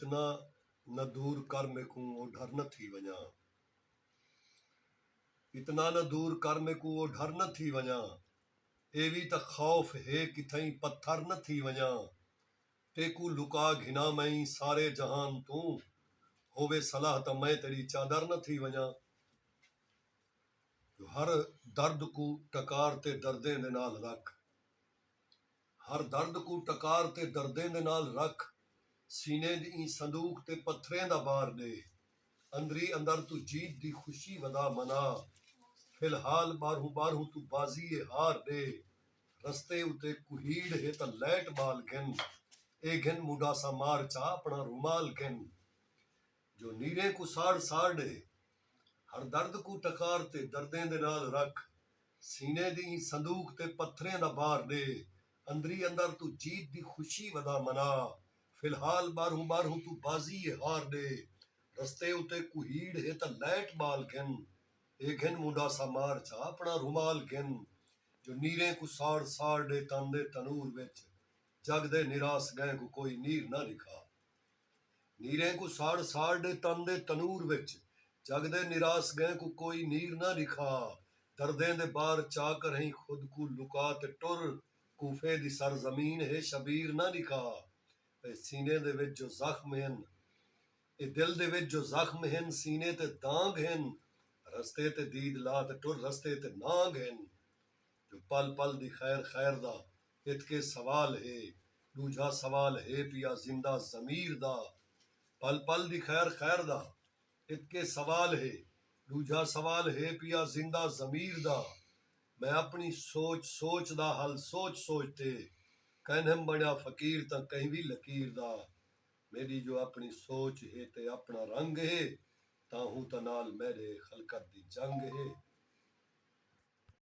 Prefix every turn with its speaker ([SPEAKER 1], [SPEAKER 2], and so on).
[SPEAKER 1] इतना न दूर कर मेकू वो डर न थी वञा, इतना न दूर कर मेकू वो डर न थी वञा, एवी त खौफ है किथई पत्थर न थी वञा, तेकू लुका घिना मई सारे जहान तू, होवे सलाह त मैं तेरी चादर न थी वञा। हर दर्द को टकार ते दर्दे दे नाल रख, हर दर्द को टकार ते दर्दे दे नाल रख, सीने दी संदूक ते पत्थरें दा बार दे, अंदरी अंदर तू जीत दी खुशी वदा मना, फिलहाल बारू बारू तू बाजी हार दे, रस्ते उते कुहीड़ है त लैट बाल गिन, ए गिन मुंडा सा मार चा अपना रुमाल गिन, जो नीरे को साड़ साड़ दे, हर दर्द को टकार ते दर्दें दे नाल रख, सीने दी संदूक ते पत्थरें दा बार दे, अंदरी अंदर तू जीत दी खुशी वदा मना, फिलहाल बारू बारू तू बाजी हार दे, रस्ते उते कुहीड़ है त लैट बाल गिन, ए गिन मुंडा सा मार चा अपना रुमाल गिन, जो नीरे को साड़ साड़ दे तन दे तनूर विच, जग दे निरास गए को कोई नीर ना लिखा, नीरे को साड़ साड़ दे तन दे तनूर विच, जग दे निरास गए को कोई नीर ना लिखा, दर्दें दे बार चा कर ही खुद को लुका ते टुर, कूफे दी सरजमीन है शबीर ना लिखा, ए सीने दे विच जो जख्म हैं, ए दिल दे विच जो जख्म हैं, सीने ते दाग हैं, रस्ते ते दीद ला ते टुर रस्ते ते नाग हैं, जो पल पल दी खैर खैर दा इतके सवाल है, दूजा सवाल है पिया जिंदा जमीर दा, पल पल दी खैर खैर दा इतके सवाल है, दूजा सवाल है पिया जिंदा जमीर दा, मैं अपनी सोच सोच दा हल सोच सोचते, कहनम बड़ा फकीर तां कहीं भी लकीर दा, मेरी जो अपनी सोच है ते अपना रंग है, ताहू ता नाल मेरे खलकत दी जंग है।